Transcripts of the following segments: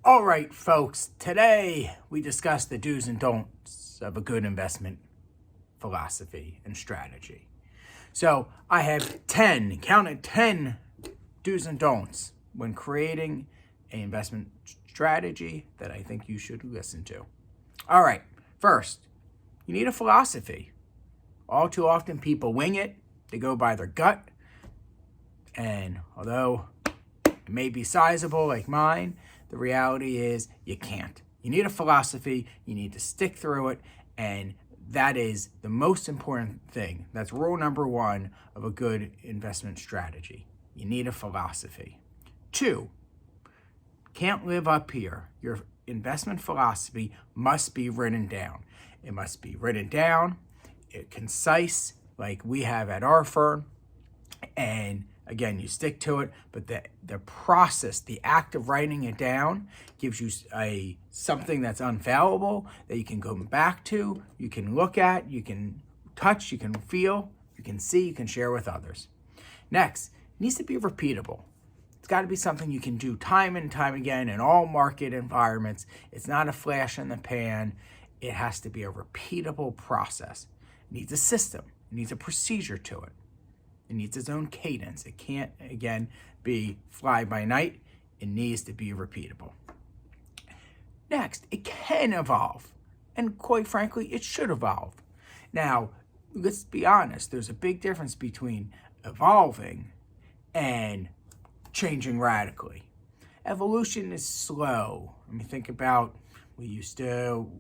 All right, folks, today we discuss the do's and don'ts of a good investment philosophy and strategy. So I have 10, counted 10 do's and don'ts when creating an investment strategy that I think you should listen to. All right, first, you need a philosophy. All too often people wing it, they go by their gut, and although it may be sizable like mine, the reality is you can't. You need a philosophy, you need to stick through it, and that is the most important thing. That's rule number one of a good investment strategy. You need a philosophy. 2, can't live up here. Your investment philosophy must be written down. It must be written down, concise, like we have at our firm, and again, you stick to it, but the process, the act of writing it down gives you something that's unfallible that you can go back to, you can look at, you can touch, you can feel, you can see, you can share with others. Next, it needs to be repeatable. It's got to be something you can do time and time again in all market environments. It's not a flash in the pan. It has to be a repeatable process. It needs a system. It needs a procedure to it. It needs its own cadence. It can't, again, be fly by night. It needs to be repeatable. Next, it can evolve. And quite frankly, it should evolve. Now, let's be honest. There's a big difference between evolving and changing radically. Evolution is slow. I mean, think about, we used to,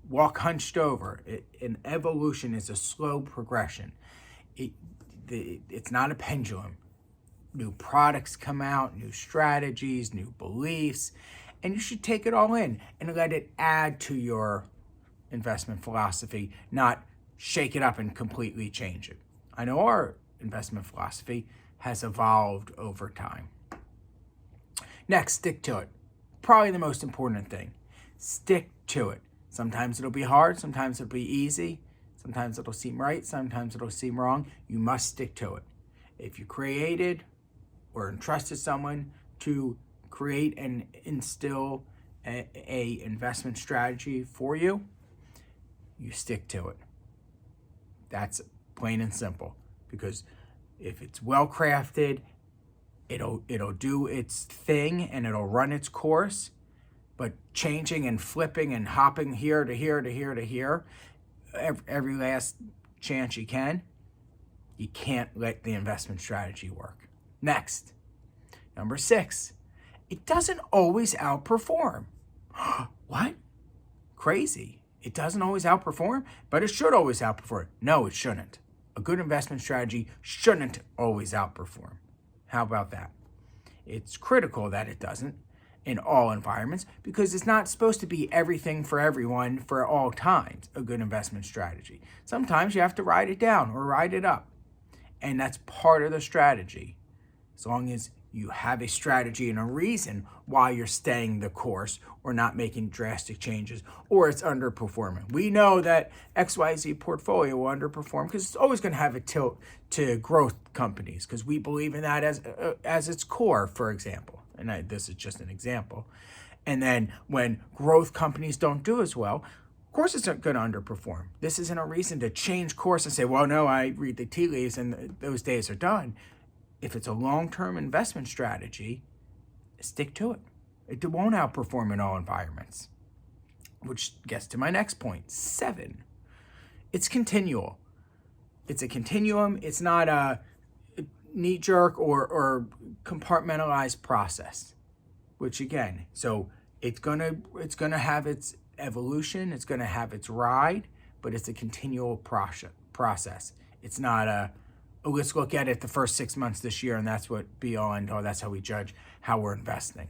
walk hunched over. An evolution is a slow progression. It's not a pendulum. New products come out, new strategies, new beliefs, and you should take it all in and let it add to your investment philosophy, not shake it up and completely change it. I know our investment philosophy has evolved over time. Next, stick to it. Probably the most important thing. Stick to it. Sometimes it'll be hard, sometimes it'll be easy. Sometimes it'll seem right, sometimes it'll seem wrong. You must stick to it. If you created or entrusted someone to create and instill a investment strategy for you, you stick to it. That's plain and simple. Because if it's well crafted, it'll do its thing and it'll run its course. But changing and flipping and hopping here to here to here to here, every last chance you can't let the investment strategy work. Next, number 6, it doesn't always outperform. What? Crazy. It doesn't always outperform, but it should always outperform. No, it shouldn't. A good investment strategy shouldn't always outperform. How about that? It's critical that it doesn't in all environments, because it's not supposed to be everything for everyone for all times, a good investment strategy. Sometimes you have to ride it down or ride it up, and that's part of the strategy. As long as you have a strategy and a reason why you're staying the course or not making drastic changes, or it's underperforming. We know that XYZ portfolio will underperform because it's always going to have a tilt to growth companies, because we believe in that as its core, for example. And this is just an example. And then when growth companies don't do as well, of course it's not going to underperform. This isn't a reason to change course and say, well, no, I read the tea leaves and those days are done. If it's a long-term investment strategy, stick to it. It won't outperform in all environments. Which gets to my next point, 7. It's continual. It's a continuum. It's not a knee-jerk or compartmentalized process, which again, so it's gonna have its evolution, it's gonna have its ride, but it's a continual process. It's not let's look at it the first 6 months this year and that's what be all and all, that's how we judge how we're investing.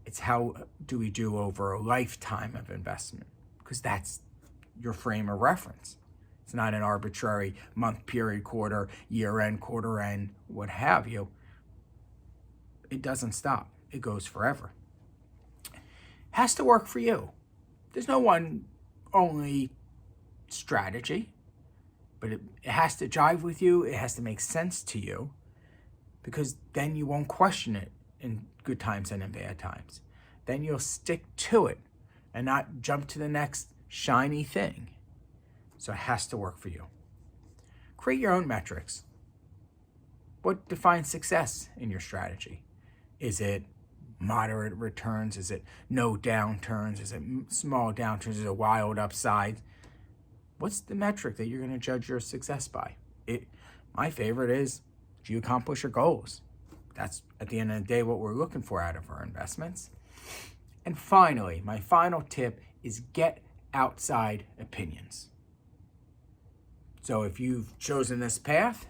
It's how do we do over a lifetime of investment, because that's your frame of reference. It's not an arbitrary month, period, quarter, year end, quarter end, what have you. It doesn't stop. It goes forever. Has to work for you. There's no one only strategy, but it has to jive with you. It has to make sense to you, because then you won't question it in good times and in bad times. then you'll stick to it and not jump to the next shiny thing. So it has to work for you. Create your own metrics. What defines success in your strategy? Is it moderate returns? Is it no downturns? Is it small downturns? Is it wild upside? What's the metric that you're going to judge your success by? My favorite is, do you accomplish your goals? That's, at the end of the day, what we're looking for out of our investments. And finally, my final tip is get outside opinions. So if you've chosen this path,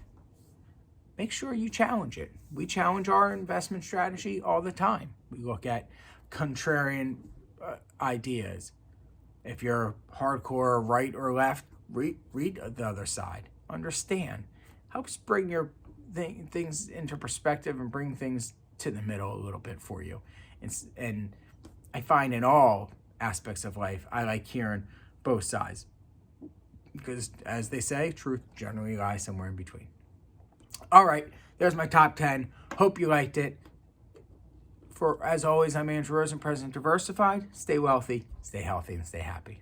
make sure you challenge it. We challenge our investment strategy all the time. We look at contrarian ideas. If you're hardcore right or left, read the other side. Understand. Helps bring your things into perspective and bring things to the middle a little bit for you. And I find in all aspects of life, I like hearing both sides. Because as they say, truth generally lies somewhere in between. All right, there's my top 10. Hope you liked it. As always, I'm Andrew Rosen, President Diversified. Stay wealthy, stay healthy, and stay happy.